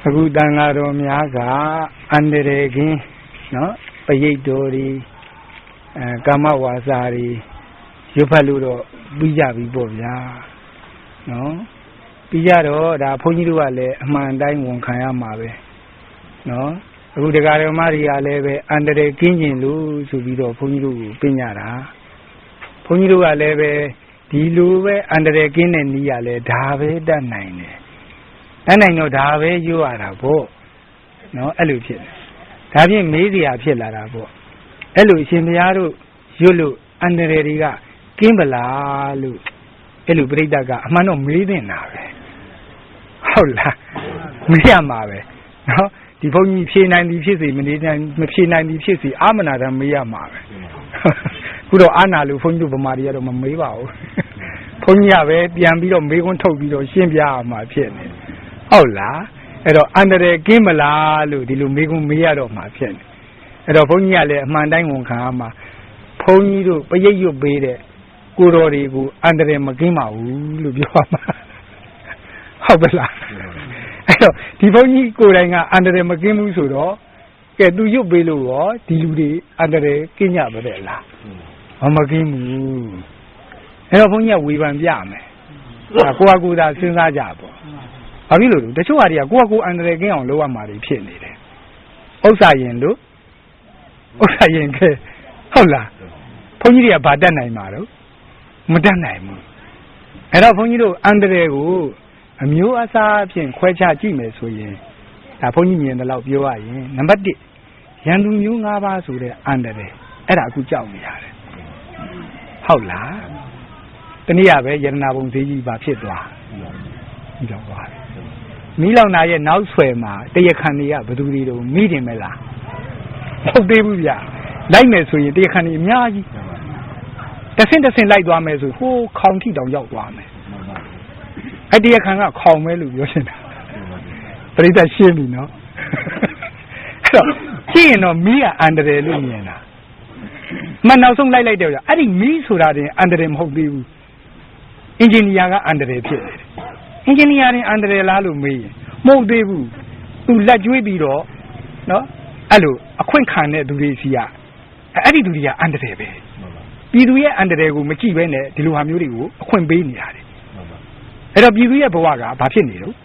အခုတန်ဃာတော်များကအန္တရာယ်ကင်းနော်ပရိတ်တော်တွေကာမဝါစာတွေရွတ်ဖတ်လို့တော့ပြီးကြပြီပေါ့ဗျာနော်ပြီးကြတော့ဒါဘုန်းကြီးတို့ကလည်းအမှန်တိုင်းဝန်ခံရမှာပဲနော်အခုတရားတော်မတွေကလည်းပဲအန္တရာယ်ကင်းကျင်လို့ဆိုပြီးတော့ဘုန်းကြီးတို့ကိုပြင်ကြတာဘုန်းကြီးတို့ကလည်းပဲဒီလိုပဲအန္တရာယ်ကင်းတဲ့နည်းရလဲဒါပဲတတ်နိုင်တယ်တတ်နိုင်တော့ဒါပဲရွတ်ရတာပေါ့နော်အဲ့လိုဖြစ်တယ်ဒါဖြင့်မေးစရာဖြစ်လာတာပေါ့အဲ့လိုအရှင်ဘုရားတို့ရွတ်လို့အန္တရာယ်တွေကကင်းပလားလို့အဲ့လိုပြိဋ္ဌာကအမှန်တော့မေးနေတာပဲဟုတ်လားမေးရမှာပဲနော်ဒီဘုန်းကြီးဖြေနိုင်သည်ဖြစ်စေမဖြေနိုင်သည်ဖြစ်စေအာမနာတမ်းမေးရမှာပဲခုတော့အာနာလို့ဘုန်းကြီးတို့ဗမာတွေကတော့မမေးပါဘူးဘုန်းကြီးကပဲပြန်ပြီးတော့မေးခွန်းထုတ်ပြီးတော့ရှင်းပြရမှာဖြစ်နေဟုတ်လားအဲ့တော့အန္တရာယ်ကင်းမလားလို့ဒီလိုမေးခွန်းမေးရတော့မှာဖြစ်နေအဲ့တော့ဘုန်းကြီးကလည်းအမှန်တိုင်းဝန်ခံရမှာဘုန်းကြီးတို့ပရိတ်ရွတ်ပေးတဲ့ကိုတော်တွေကိုအန္တရာယ်မကင်းပါဘူးလို့ပြောရမှာဟုတ်ပါလားအဲ့တော့ဒီဘုန်းကြီးကိုယ်တိုင်ကအန္တရာယ်မကင်းဘူးဆိုတော့ကဲသူရွတ်ပေးလို့ရောဒီလူတွေအန္တရာယ်ကင်းကြပါတဲ့လားမကင်းဘူးအဲ့တော့ဘုန်းကြီးကဝေဖန်ပြမယ်ကိုကကိုသာစဉ်းစားကြပေါ့ဘာဖြစ်လို့လဲတချို့ဟာတွေကကိုကကိုအန္တရာယ်ကင်းအောင်လုပ်ရမှာတွေဖြစ်နေတယ်ဥစ္စာရင်လို့ဥစ္စာရင်ကဲဟုတ်လားဘုန်းကြီးတွေကဘာတတ်နိုင်မှာတော့မတတ်နိုင်ဘူးအဲ့တော့ဘုန်းကြီးတို့အန္တရာယ်ကိုအမျိုးအစားအဖြစ်ခွဲခြားကြည့်မယ်ဆိုရင်ဒါဘုန်းကြီးမြင်တယ်လို့ပြောရရင်နံပါတ်1ရန်သူမျိုး၅ပါးဆိုတဲ့အန္တရာယ်အဲ့ဒါအခုကြောက်နေရတယ်ဟုတ်လားတနည်းအားပဲယရနာဘုံဈေးကြီးပါဖြစ်သွားပြီးတော့သွားတယ်မိလောင်နာရဲ့နောက်ဆွဲမှာတရားခံတွေကဘယ်သူတွေတော့မိတယ်မလားဟုတ်သေးဘူးဗျလိုက်မယ်ဆိုရင်တရားခံတွေအများကြီးတစ်ဆင့်လိုက်သွားမယ်ဆိုဟိုးခေါင်ထိတောင်ရောက်သွားမယ်အဲ့တရားခံကခေါင်မဲလို့ပြောနေတာပရိသတ်ရှင်းပြီနော်အဲ့တော့ရှင်းရင်တော့မိကအန္တရာယ်လို့မြင်တာမနောက်ဆုံးလိုက်တယ်ဗျအဲ့ဒီမိဆိုတာတင်အန္တရာယ်မဟုတ်သေးဘူးအင်ဂျင်နီယာကအန္တရာယ်ဖြစ်တယ်အင်ဂျင်နီယာတင်အန္တရာယ်လားလို့မေးရင်မဟုတ်သေးဘူးသူလက်ကျွေးပြီးတော့နော်အဲ့လိုအခွင့်ခံတဲ့သူတွေစီကအဲ့ဒီသူတွေကအန္တရာယ်ပဲပြည်သူရဲ့အန္တရာယ်ကိုမကြည့်ဘဲနဲ့ဒီလိုဟာမျိုးတွေကိုအခွင့်ပေးနေရတယ်အဲ့တော့ပြည်သူရဲ့ဘဝကဘာဖြစ်နေတော့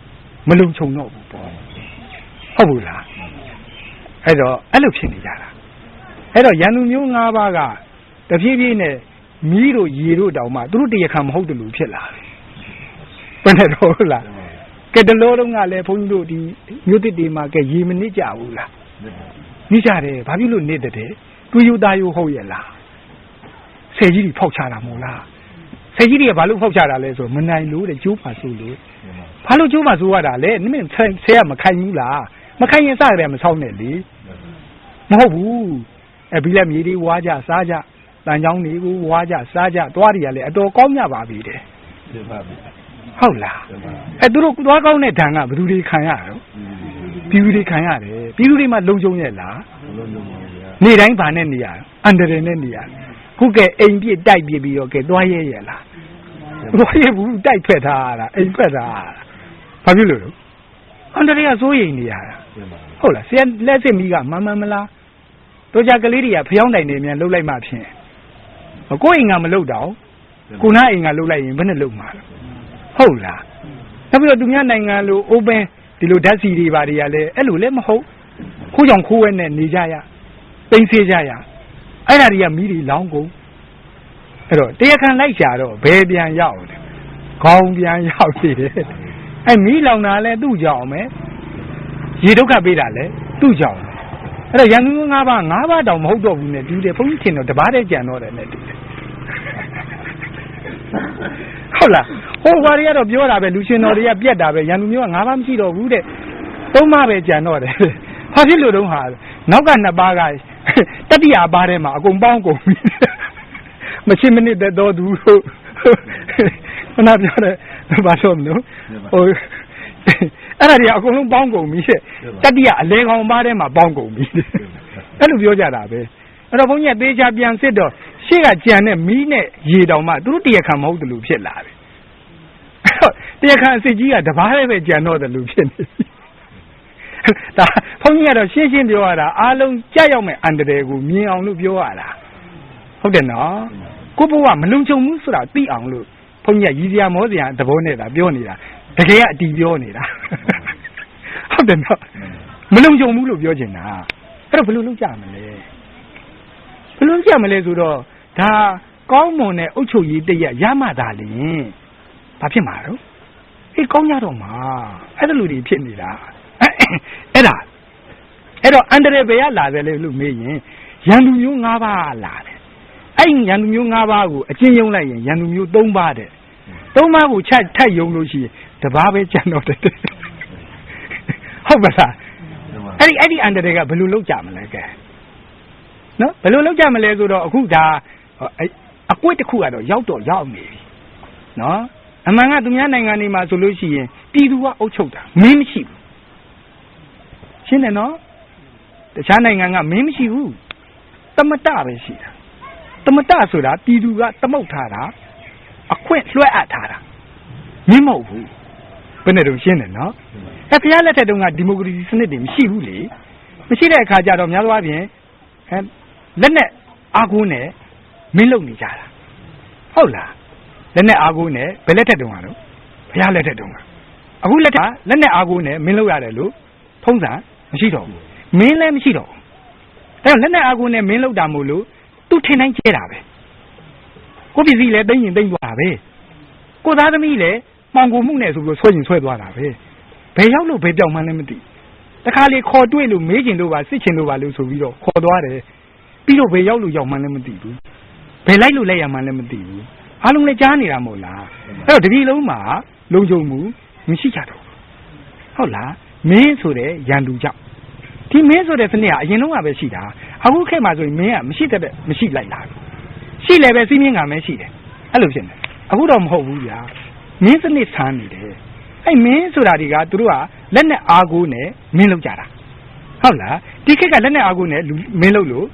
မလုံခြုံတော့ဘူးပေါ့ဟုတ်ဘူးလားအဲ့တော့အဲ့လိုဖြစ်နေကြတာအဲ့တော့ရန်သူမျိုး၅ပါးကတဖြည်းဖြည်းနဲ့မီးတို့ရေတို့တောင်မှသူတို့တရားခံမဟုတ်တယ်လို့ဖြစ်လာတယ်ဘယ်နဲ့တော့ဟုတ်လားကဲတလို့တော့ကလည်းဘုန်းကြီးတို့ဒီမြို့တစ်တွေမှာကဲရေမနစ်ကြဘူးလားနစ်ကြတယ်ဘာဖြစ်လို့နစ်တဲ့သူယူသားယူဟုတ်ရဲ့လားဆယ်ကြီးတွေဖောက်ချတာမို့လားဆယ်ကြီးတွေကဘာလို့ဖောက်ချတာလဲဆိုမနိုင်လို့တဲ့ကျိုးပါဆိုလို့ဘာလို့ကျိုးပါဆိုရတာလဲနင့်ဆယ်ကမခိုင်ဘူးလားမခိုင်ရင်စရတယ်မဆောက်နဲ့လေမဟုတ်ဘူးဘီလက်မြေတွေဝါကြစားကြတန်ချောင်းတွေကိုဝါကြစားကြသွားတွေကလည်းအတော်ကောင်းကြပါပြီတဲ့ဟုတ်လားသူတို့သွားကောင်းတဲ့ဓာန်ကဘယ်သူတွေခံရတော့ပြည်သူတွေခံရတယ်ပြည်သူတွေမှလုံခြုံရဲ့လားနေတိုင်းဗာနဲ့နေရအန္တရာယ်နဲ့နေရခုကဲအိမ်ပြစ်တိုက်ပြပြီးတော့ကဲသွားရဲရဲ့လားသွားရဲဘူးတိုက်ဖက်ထားတာအိမ်ဖက်ထားတာဘာဖြစ်လို့လဲအန္တရာယ်ကစိုးရိမ်နေရတာဟုတ်လားဆရာလက်စစ်မီးကမမှန်မလားတို့ကြကလေးတွေကဖျောင်းတိုင်နေမြန်လှုပ်လိုက်မှဖြင့်ကိုယ်အိမ်ကမလှုပ်တော့ကိုနာအိမ်ကလှုပ်လိုက်ရင်ဘယ်နဲ့လှုပ်မှာလဲဟုတ်လားနောက်ပြီးတော့သူများနိုင်ငံလို open ဒီလိုဓာတ်စီတွေပါတွေကလည်းအဲ့လိုလည်းမဟုတ်ခိုးကြောင်ခိုးဝဲနဲ့နေကြရပိန်ဆေးကြရအဲ့ဒါတွေကမိတွေလောင်းကုန်အဲ့တော့တရားခံလိုက်ရှာတော့ဘယ်ပြန်ရောက်လဲခေါင်းပြန်ရောက်နေတယ်အဲ့မိလောင်တာလည်းသူ့ကြောင့်ပဲရေဒုက္ခပေးတာလည်းသူ့ကြောင့်အဲ့တော့ရန်သူ၅ပါးတောင်မဟုတ်တော့ဘူးနဲ့တူတယ်ဘုန်းကြီးထင်တော့တပားတည်းကြံတော့တယ်နဲ့တူတယ်ဟုတ်လားဟိုဘာတွေကတော့ပြောတာပဲလူရှင်တော်တွေကပြက်တာပဲရန်သူမျိုးက၅ပါးမရှိတော့ဘူးတဲ့၃ပါးပဲကြံတော့တယ်ဘာဖြစ်လို့တုံးဟာနောက်က2ပါးကတတိယပါးထဲမှာအကုန်ပေါင်းကုန်ပြီမချင်းမနစ်တဲ့တော်သူတို့ခဏပြောတယ်ဘာလို့မလို့ဟိုအဲ့ဒါတွေအကုန်လုံးပေါင်းကုန်ပြီတတိယအလဲကောင်ပါးထဲမှာပေါင်းကုန်ပြီအဲ့လိုပြောကြတာပဲအဲ့တော့ဘုန်းကြီးကသေချာပြန်စစ်တော့ရှေ့ကကြံတဲ့မီးနဲ့ရေတောင်မှသူတို့တရားခံမဟုတ်တယ်လို့ဖြစ်လာတယ်တရားခံအစစ်ကြီးကတပားပဲကြံတော့တယ်လို့ဖြစ်နေ ဒါဘုန်းကြီးကတော့ရှင်းရှင်းပြောရတာအားလုံးကြောက်ရောက်မဲ့အန္တရာယ်ကိုမြင်အောင်လို့ပြောရတာဟုတ်တယ်နော်ကိုဘိုးကမလုံခြုံဘူးဆိုတာသိအောင်လို့ဘုန်းကြီးကရည်စရာမောစရာသဘောနဲ့ဒါပြောနေတာတကယ်ကအတီးပြောနေတာဟုတ်တယ်နော်မလုံခြုံဘူးလို့ပြောချင်တာအဲ့တော့ဘယ်လိုလုပ်ကြမလဲဘယ်လိုကြမလဲဆိုတော့ဒါကောင်းမွန်တဲ့အုပ်ချုပ်ရေးတရက်ရမှသာလျင်ဘာဖြစ်မှာတော့အေးကောင်းရတော့မှာအဲ့ဒါလူတွေဖြစ်နေတာအဲ့တော့အန္တရာယ်ပဲရလာတယ်လေလို့မေးရင်ရန်သူမျိုး၅ပါးလာတယ်အဲ့ရန်သူမျိုး၅ပါးကိုအကျဉ်းယုံလိုက်ရင်ရန်သူမျိုး၃ပါးတဲ့၃ပါးကိုထပ်ယုံလို့ရှိရင်တစ်ပါးပဲကျန်တော့တယ်ဟုတ်ပါလားအဲ့ဒီအန္တရာယ်ကဘယ်လိုလုပ်ကြမလဲကဲနော်ဘယ်လိုလုပ်ကြမလဲဆိုတော့အခုဒါအကွက်တစ်ခုကတော့ရောက်နေပြီနော်အမှန်ကသူများနိုင်ငံတွေမှာဆိုလို့ရှိရင်ပြည်သူကအုပ်ချုပ်တာမင်းမရှိဘူးရှင်းတယ်နော်တခြားနိုင်ငံကမင်းမရှိဘူးသမတပဲရှိတာသမတဆိုတာပြည်သူကသမုတ်ထားတာအခွင့်လွှဲအပ်ထားတာမင်းမဟုတ်ဘူးဘယ်နဲ့တော့ရှင်းတယ်နော်ဘုရားလက်ထက်တုန်းကဒီမိုကရေစီစနစ်တွေမရှိဘူးလေမရှိတဲ့အခါကျတော့များသောအားဖြင့်လက်နဲ့အာကိုးနဲ့မင်းလုပ်နေကြတာဟုတ်လားလက်နဲ့အာကိုးနဲ့ဘယ်လက်ထက်တုန်းကတော့ဘုရားလက်ထက်တုန်းကအခုလက်ထက်လက်နဲ့အာကိုးနဲ့မင်းလုပ်ရတယ်လို့ထုံးစံမရှိတော့ဘူးမင်းလည်းမရှိတော့ဘူးဒါကြောင့်လက်နဲ့အာကိုးနဲ့မင်းလုပ်တာမို့လို့သူထင်တိုင်းကျဲတာပဲကိုပစ္စည်းလည်းသိမ့်ရင်သိမ့်သွားတာပဲကိုသားသမီးလည်းမှောင်ကိုမှုနဲ့ဆိုပြီးဆွဲရင်ဆွဲသွားတာပဲဘယ်ရောက်လို့ဘယ်ပြောင်းမှန်းလည်းမသိတခါလေခေါ်တွေ့လို့မေးချင်လို့ပါစစ်ချင်လို့ပါလို့ဆိုပြီးတော့ခေါ်သွားတယ်ပြီးတော့ဘယ်ရောက်လို့ရောက်မှန်းလည်းမသိဘူးဘယ်လိုက်လို့လဲရမှန်းလည်းမသိဘူးအားလုံးလည်းကြားနေတာမဟုတ်လားအဲ့တော့တတိလုံးမှာလုံခြုံမှုမရှိကြတော့ဟုတ်လားမင်းဆိုတဲ့ရန်သူကြောင့်ဒီမင်းဆိုတဲ့စနစ်ကအရင်တော့ပဲရှိတာအခုခေတ်မှာဆိုရင်မင်းကမရှိတဲ့မရှိလိုက်လာရှိလည်းပဲစီးမြင်ကမဲရှိတယ်အဲ့လိုဖြစ်နေအခုတော့မဟုတ်ဘူးဗျာမင်းစနစ်ဆန်းနေတယ်အဲ့မင်းဆိုတာတွေကသူတို့ကလက်နဲ့အာကိုးနဲ့မင်းလောက်ကြတာဟုတ်လားဒီခေတ်ကလက်နဲ့အာကိုးနဲ့မင်းလောက်လို့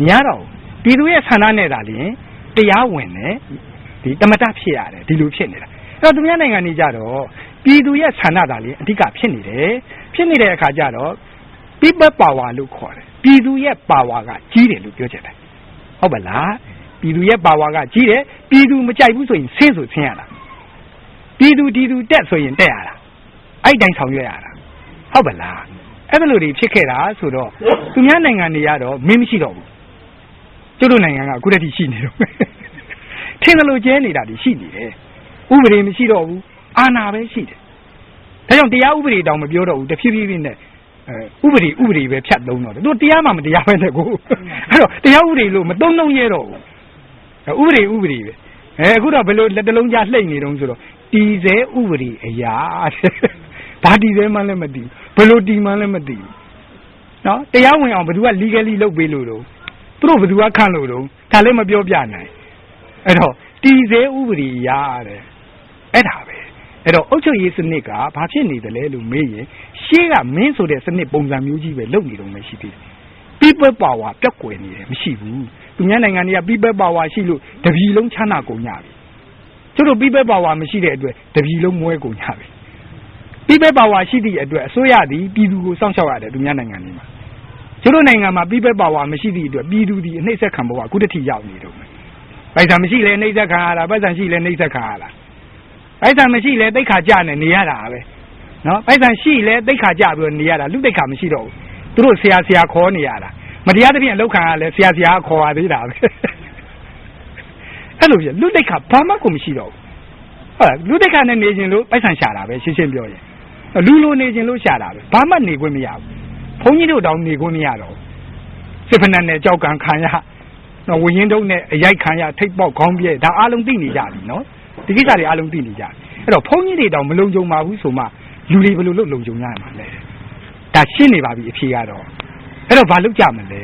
မရတော့ဘူးပြည်သူရဲ့ဆန္ဒနဲ့သာလျှင်တရားဝင်တယ်ဒီတမတဖြစ်ရတယ်ဒီလိုဖြစ်နေတာအဲ့တော့သူများနိုင်ငံတွေကြတော့ပြည်သူရဲ့ဆန္ဒသာလျှင်အဓိကဖြစ်နေတယ်ဖြစ်နေတဲ့အခါကျတော့ people power လို့ခေါ်တယ်ပြည်သူရဲ့ power ကကြီးတယ်လို့ပြောချင်တယ်ဟုတ်ပါလားပြည်သူရဲ့ power ကကြီးတယ်ပြည်သူမကြိုက်ဘူးဆိုရင်ဆင်းဆိုဆင်းရတာပြည်သူတက်ဆိုရင်တက်ရတာအဲ့တိုင်းဆောင်ရွက်ရတာဟုတ်ပါလားအဲ့လိုတွေဖြစ်ခဲ့တာဆိုတော့သူများနိုင်ငံတွေကတော့မင်းမရှိတော့ဘူးကျတို့နိုင်ငံကအခုတည်းရှိနေတော့ထင်တယ်လို့ကျဲနေတာတွေရှိနေတယ်ဥပဒေမရှိတော့ဘူးအာဏာပဲရှိတယ်ဒါကြောင့်တရားဥပဒေတောင်မပြောတော့ဘူးတဖြည်းဖြည်းနဲ့ဥပဒေပဲဖြတ်သုံးတော့တယ်သူတရားမှမတရားပဲတဲ့ကိုအဲ့တော့တရားဥပဒေလို့မသုံးရဲတော့ဘူးဥပဒေပဲအခုတော့ဘယ်လိုလက်တလုံးကြားလှိမ့်နေတုံးဆိုတော့တီစဲဥပဒေအရာဒါတီစဲမှလည်းမသိဘူးဘယ်လိုတီမှလည်းမသိဘူးနော်တရားဝင်အောင်ဘယ်သူက legally လုပ်ပေးလို့တော့သူတို့ဘယ်သူကခန့်လို့တော့ဒါလည်းမပြောပြနိုင်အဲ့တော့တီစဲဥပဒေအရာတဲ့အဲ့ဒါပဲအဲ့တော့အုပ်ချုပ်ရေးစနစ်ကဘာဖြစ်နေတယ်လဲလို့မေးရင်ရှေ့ကမင်းဆိုတဲ့စနစ်ပုံစံမျိုးကြီးပဲလုပ်နေတော့မှရှိသေးတယ် people power ပျောက်ကွယ်နေတယ်မရှိဘူးသူများနိုင်ငံတွေက people power ရှိလို့တပြည်လုံးချမ်းသာကုန်ကြပြီကျတို့ people power မရှိတဲ့အတွက်တပြည်လုံးမွဲကုန်ကြပြီ people power ရှိသည့်အတွက်အစိုးရသည်ပြည်သူကိုစောင့်ရှောက်ရတယ်သူများနိုင်ငံတွေမှာကျတို့နိုင်ငံမှာ people power မရှိသည့်အတွက်ပြည်သူသည်အနှိမ့်ဆက်ခံဘဝအခုတည်းရောက်နေတော့မယ်ပိုက်ဆံမရှိလဲနှိမ့်ဆက်ခံရတာပိုက်ဆံရှိလဲနှိမ့်ဆက်ခံရတာပိုက်ဆံမရှိလဲတိတ်ခါကြနေရတာပဲနော်ပိုက်ဆံရှိလဲတိတ်ခါကြပြီးနေရတာလူတိတ်ခါမရှိတော့ဘူးသူတို့ဆရာခေါ်နေရတာမတရားသဖြင့်အလောက်ခံရလဲဆရာခေါ်ရသေးတာပဲအဲ့လိုပြလူတိတ်ခါဘာမှကိုမရှိတော့ဘူးဟုတ်လားလူတိတ်ခါနဲ့နေခြင်းလို့ပိုက်ဆံရှာတာပဲရှင်းရှင်းပြောရင်လူလိုနေခြင်းလို့ရှာတာပဲဘာမှနေခွင့်မရဘူးဘုန်းကြီးတို့တောင်နေခွင့်မရတော့စစ်ဖက်နဲ့ကြောက်ကန်ခံရနော်ဝင်းရင်တုံးနဲ့အရိုက်ခံရထိတ်ပေါက်ခေါင်းပြဲဒါအားလုံးသိနေကြပြီနော်ဒီကိစ္စတွေအားလုံးသိနေကြအဲ့တော့ဘုန်းကြီးတွေတောင်မလုံခြုံပါဘူးဆိုမှလူတွေဘယ်လိုလုပ်လုံခြုံရမှာလဲဒါရှင်းနေပါပြီအဖြေကတော့အဲ့တော့ဘာလုပ်ကြမလဲ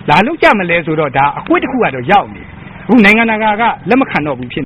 လာလုပ်ကြမလဲဆိုတော့ဒါအကွက်တစ်ခုကတော့ရောက်နေအခုနိုင်ငံတကာကလက်မခံတော့ဘူးဖြစ်